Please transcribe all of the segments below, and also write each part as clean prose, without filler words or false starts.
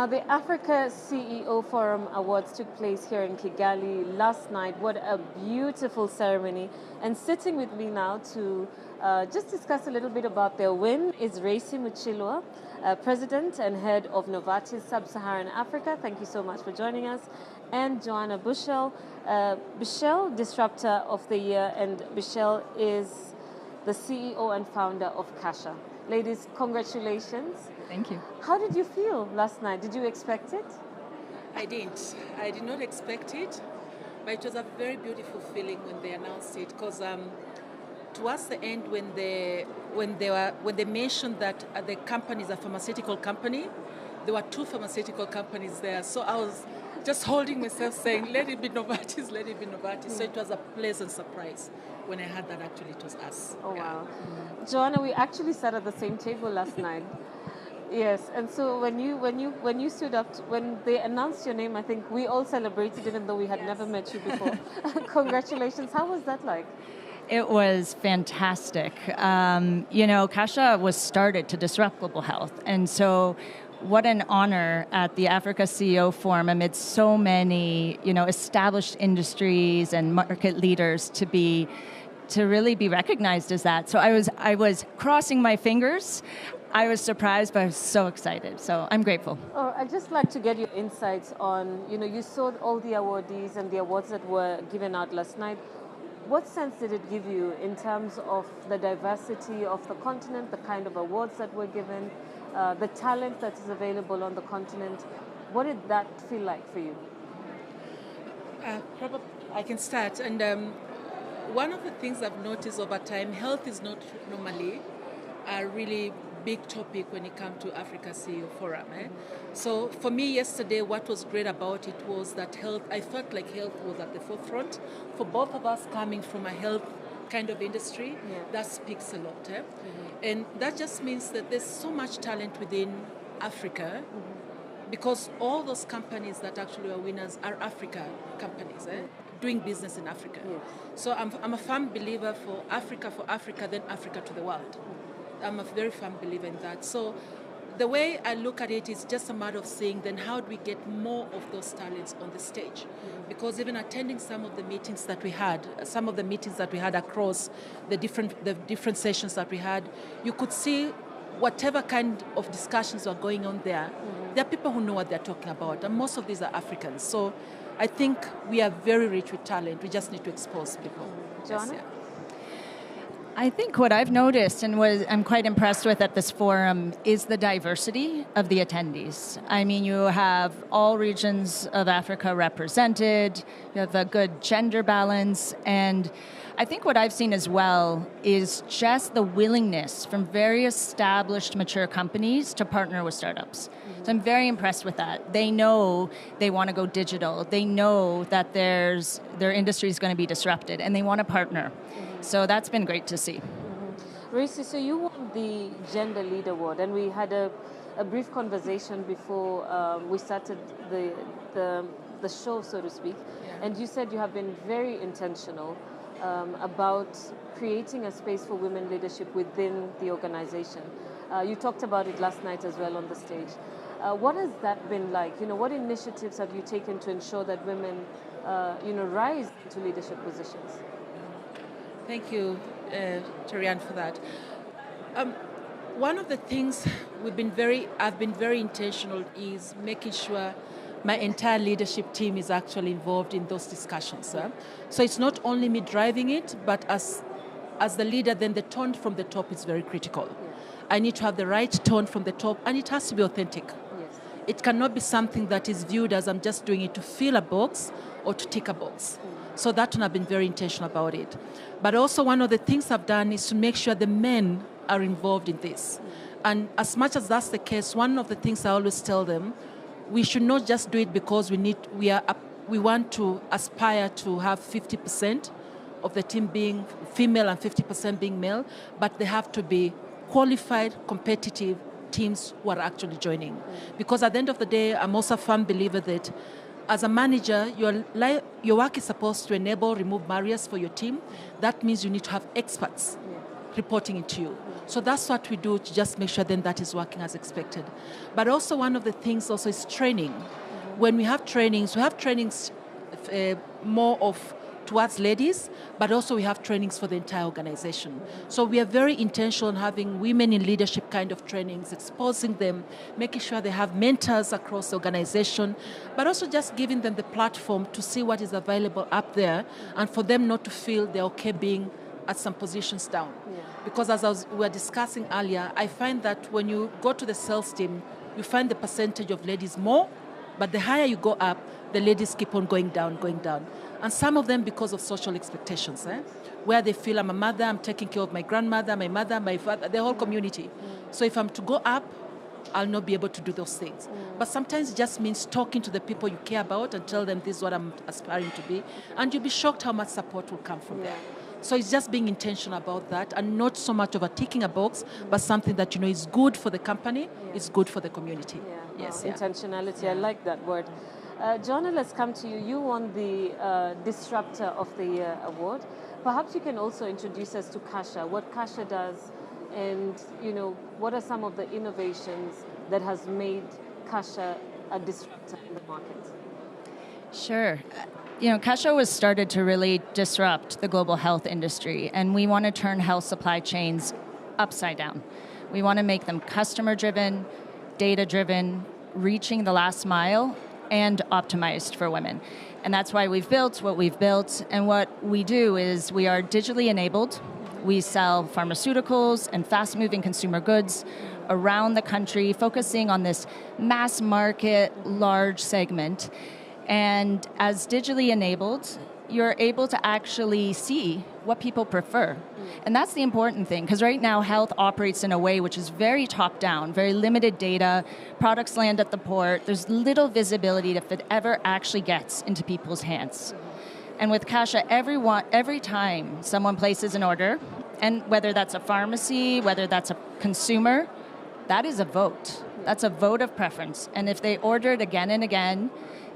Now, the Africa CEO Forum Awards took place here in Kigali last night. What a beautiful ceremony. And sitting with me now to just discuss a little bit about their win is Racey MUCHILWA, President and Head of Novartis Sub-Saharan Africa. Thank you so much for joining us. And Joanna Bichsel, Disruptor of the Year. And Bichsel is the CEO and founder of Kasha. Ladies, congratulations. Thank you. How did you feel last night? Did you expect it? I didn't. I did not expect it, but it was a very beautiful feeling when they announced it. Because towards the end, when they mentioned that the company is a pharmaceutical company, there were two pharmaceutical companies there. So I was just holding myself, saying, "Let it be Novartis, let it be Novartis." So it was a pleasant surprise when I heard that actually it was us. Oh wow, Joanna, we actually sat at the same table last night. Yes, and so when you stood up, when they announced your name, I think we all celebrated even though we had never met you before. Congratulations. How was that like? It was fantastic. Kasha was started to disrupt global health. And so what an honor at the Africa CEO Forum amidst so many, established industries and market leaders to really be recognized as that. So I was crossing my fingers. I was surprised, but I was so excited. So I'm grateful. I'd just like to get your insights on, you saw all the awardees and the awards that were given out last night. What sense did it give you in terms of the diversity of the continent, the kind of awards that were given, the talent that is available on the continent? What did that feel like for you? Probably I can start. And one of the things I've noticed over time, health is not normally a really big topic when it comes to Africa CEO Forum. So for me yesterday, what was great about it was that I felt like health was at the forefront. For both of us coming from a health kind of industry, that speaks a lot. And that just means that there's so much talent within Africa, because all those companies that actually are winners are Africa companies, doing business in Africa. So I'm a firm believer for Africa, then Africa to the world. I'm a very firm believer in that. So the way I look at it is just a matter of saying, then how do we get more of those talents on the stage? Because even attending some of the meetings that we had across the different sessions that we had, you could see whatever kind of discussions were going on there, there are people who know what they're talking about, and most of these are Africans. So I think we are very rich with talent. We just need to expose people. Joanna? Yes, I think what I've noticed and what I'm quite impressed with at this forum is the diversity of the attendees. I mean, you have all regions of Africa represented, you have a good gender balance, and I think what I've seen as well is just the willingness from very established, mature companies to partner with startups. So I'm very impressed with that. They know they want to go digital. They know that their industry is going to be disrupted, and they want to partner. So that's been great to see. Racey, so you won the Gender Lead Award, and we had a brief conversation before we started the show, so to speak. And you said you have been very intentional about creating a space for women leadership within the organization. You talked about it last night as well on the stage. What has that been like? What initiatives have you taken to ensure that women, rise to leadership positions? Thank you, Terryanne, for that. One of the things I've been very intentional is making sure my entire leadership team is actually involved in those discussions. So it's not only me driving it, but as the leader, then the tone from the top is very critical. I need to have the right tone from the top, and it has to be authentic. It cannot be something that is viewed as I'm just doing it to fill a box or to tick a box. So that one I've been very intentional about it. But also one of the things I've done is to make sure the men are involved in this. And as much as that's the case, one of the things I always tell them, we should not just do it because we want to aspire to have 50% of the team being female and 50% being male, but they have to be qualified, competitive teams who are actually joining. Because at the end of the day, I'm also a firm believer that as a manager, your work is supposed to remove barriers for your team. That means you need to have experts reporting into you. So that's what we do to just make sure then that is working as expected. But also one of the things also is training. When we have trainings more of towards ladies, but also we have trainings for the entire organization. So we are very intentional in having women in leadership kind of trainings, exposing them, making sure they have mentors across the organization, but also just giving them the platform to see what is available up there and for them not to feel they're okay being at some positions down. Yeah. Because as we were discussing earlier, I find that when you go to the sales team, you find the percentage of ladies more, but the higher you go up, the ladies keep on going down. And some of them because of social expectations, where they feel I'm a mother, I'm taking care of my grandmother, my mother, my father, the whole community. So if I'm to go up, I'll not be able to do those things. But sometimes it just means talking to the people you care about and tell them this is what I'm aspiring to be. And you'll be shocked how much support will come from there. So it's just being intentional about that and not so much of a ticking a box, but something that is good for the company, is good for the community. Yes, intentionality, I like that word. Joanna, let's come to you. You won the Disruptor of the Year award. Perhaps you can also introduce us to Kasha, what Kasha does, and what are some of the innovations that has made Kasha a disruptor in the market? Sure. Kasha was started to really disrupt the global health industry, and we want to turn health supply chains upside down. We want to make them customer-driven, data-driven, reaching the last mile, and optimized for women. And that's why we've built what we've built. And what we do is we are digitally enabled. We sell pharmaceuticals and fast-moving consumer goods around the country, focusing on this mass market, large segment. And as digitally enabled, you're able to actually see what people prefer. And that's the important thing, because right now health operates in a way which is very top-down, very limited data, products land at the port, there's little visibility if it ever actually gets into people's hands. And with Kasha, every time someone places an order, and whether that's a pharmacy, whether that's a consumer, that is a vote. That's a vote of preference. And if they order it again and again,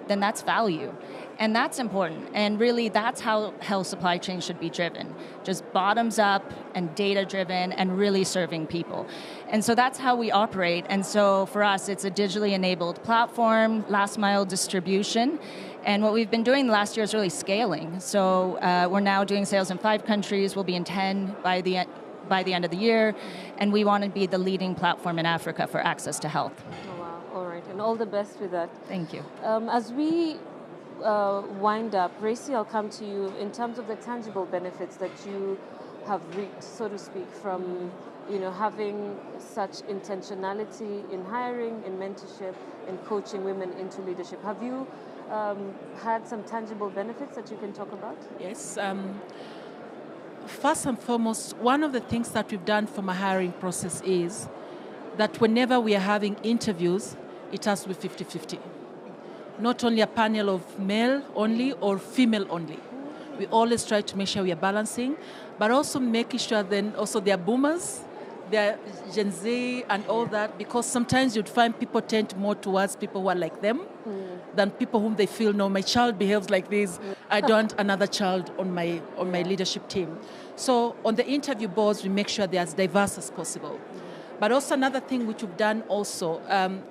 then that's value. And that's important. And really, that's how health supply chain should be driven. Just bottoms up and data driven and really serving people. And so that's how we operate. And so for us, it's a digitally enabled platform, last mile distribution. And what we've been doing the last year is really scaling. So we're now doing sales in 5 countries. We'll be in 10 by the end of the year. And we want to be the leading platform in Africa for access to health. Oh, wow. All right. And all the best with that. Thank you. As we wind up, Racey, I'll come to you in terms of the tangible benefits that you have reaped, so to speak, from having such intentionality in hiring, in mentorship, in coaching women into leadership. Have you had some tangible benefits that you can talk about? Yes. First and foremost, one of the things that we've done from a hiring process is that whenever we are having interviews, it has to be 50-50. Not only a panel of male only or female only. We always try to make sure we are balancing, but also making sure then also they are boomers, they are Gen Z and all that, because sometimes you'd find people tend more towards people who are like them than people whom they feel, no, my child behaves like this, I don't want another child on my leadership team. So on the interview boards, we make sure they're as diverse as possible. But also another thing which we've done also,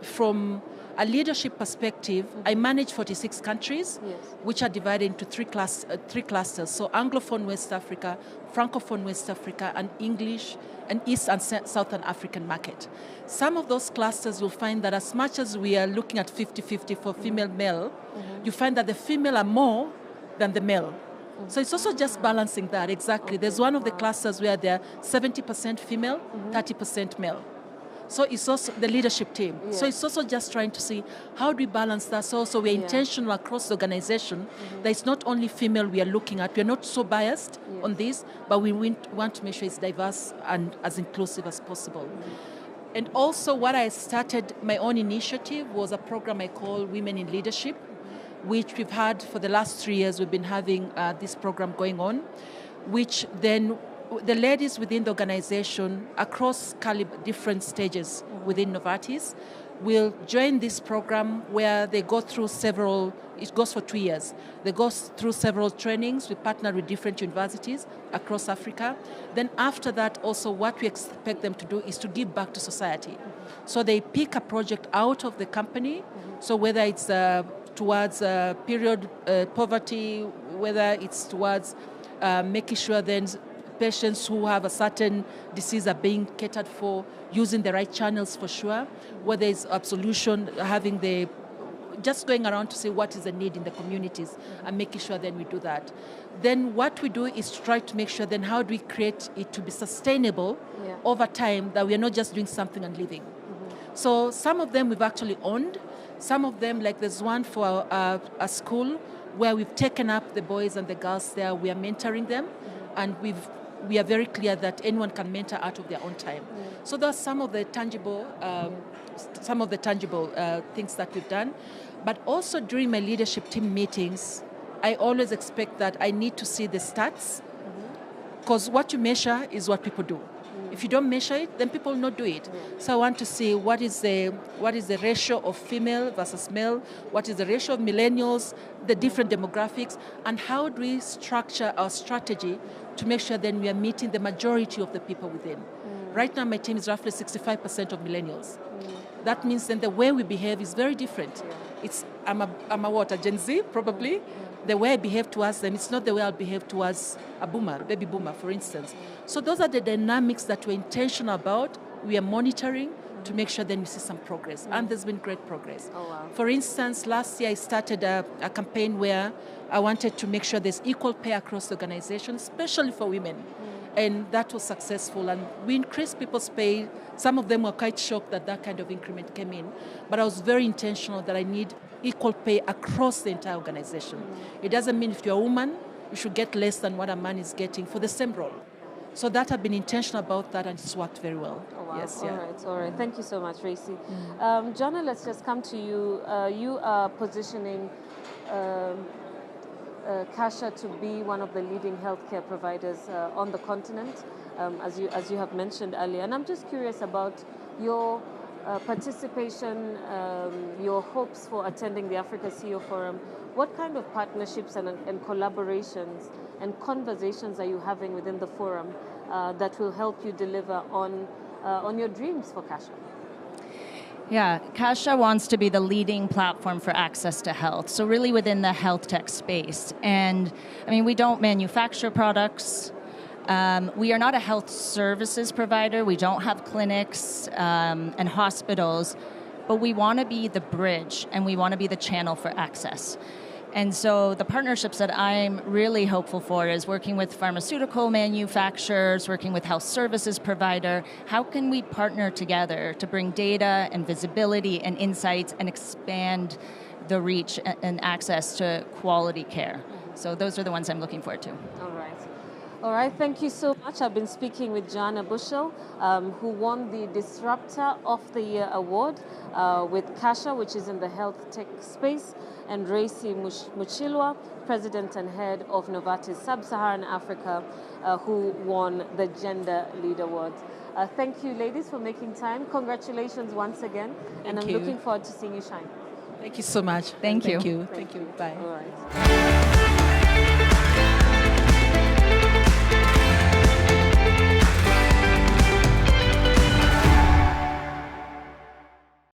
from a leadership perspective, I manage 46 countries, which are divided into three clusters. So Anglophone West Africa, Francophone West Africa, and English and East and Southern African market. Some of those clusters will find that as much as we are looking at 50-50 for female-male, you find that the female are more than the male. So it's also just balancing that, exactly. There's one of the clusters where they're 70% female, 30% male. So it's also the leadership team. Yeah. So it's also just trying to see how do we balance that. So also we're intentional across the organization. That it's not only female we are looking at. We're not so biased on this, but we want to make sure it's diverse and as inclusive as possible. And also what I started, my own initiative, was a program I call Women in Leadership, which we've had for the last 3 years. We've been having this program going on, which then the ladies within the organization across different stages within Novartis, will join this program where they go through several, it goes for 2 years. They go through several trainings. We partner with different universities across Africa. Then after that, also what we expect them to do is to give back to society. So they pick a project out of the company, so whether it's towards period poverty, whether it's towards making sure then patients who have a certain disease are being catered for, using the right channels for sure, whether it's absolution, having the, just going around to see what is the need in the communities and making sure then we do that. Then what we do is try to make sure then how do we create it to be sustainable over time, that we are not just doing something and leaving. So some of them we've actually owned. Some of them, like there's one for a school where we've taken up the boys and the girls there. We are mentoring them, and we are very clear that anyone can mentor out of their own time. So those are some of the tangible, things that we've done. But also during my leadership team meetings, I always expect that I need to see the stats, because what you measure is what people do. If you don't measure it, then people will not do it. So I want to see what is the ratio of female versus male, what is the ratio of millennials, the different demographics, and how do we structure our strategy to make sure then we are meeting the majority of the people within. Right now my team is roughly 65% of millennials. That means then the way we behave is very different. I'm a Gen Z probably. The way I behave towards them, it's not the way I'll behave towards a boomer, baby boomer, for instance. So those are the dynamics that we're intentional about. We are monitoring to make sure then we see some progress. And there's been great progress. Oh, wow. For instance, last year I started a campaign where I wanted to make sure there's equal pay across the organization, especially for women. And that was successful. And we increased people's pay. Some of them were quite shocked that that kind of increment came in. But I was very intentional that I need equal pay across the entire organization. It doesn't mean if you're a woman, you should get less than what a man is getting for the same role. So that I've been intentional about that, and it's worked very well. Oh, wow. Yes, All right. Thank you so much, Racey. Joanna, let's just come to you. You are positioning Kasha to be one of the leading healthcare providers on the continent, as you have mentioned earlier. And I'm just curious about your participation, your hopes for attending the Africa CEO Forum. What kind of partnerships and collaborations and conversations are you having within the forum that will help you deliver on your dreams for Kasha? Yeah, Kasha wants to be the leading platform for access to health, so really within the health tech space. And I mean, we don't manufacture products. We are not a health services provider. We don't have clinics and hospitals, but we want to be the bridge and we want to be the channel for access. And so the partnerships that I'm really hopeful for is working with pharmaceutical manufacturers, working with health services provider. How can we partner together to bring data and visibility and insights and expand the reach and access to quality care? So those are the ones I'm looking forward to. All right, thank you so much. I've been speaking with Joanna Bichsel, who won the Disruptor of the Year award with Kasha, which is in the health tech space, and Racey MUCHILWA, President and Head of Novartis Sub-Saharan Africa, who won the Gender Lead Award. Thank you, ladies, for making time. Congratulations once again, and I'm looking forward to seeing you shine. Thank you so much. Thank you. Thank you. Bye. All right.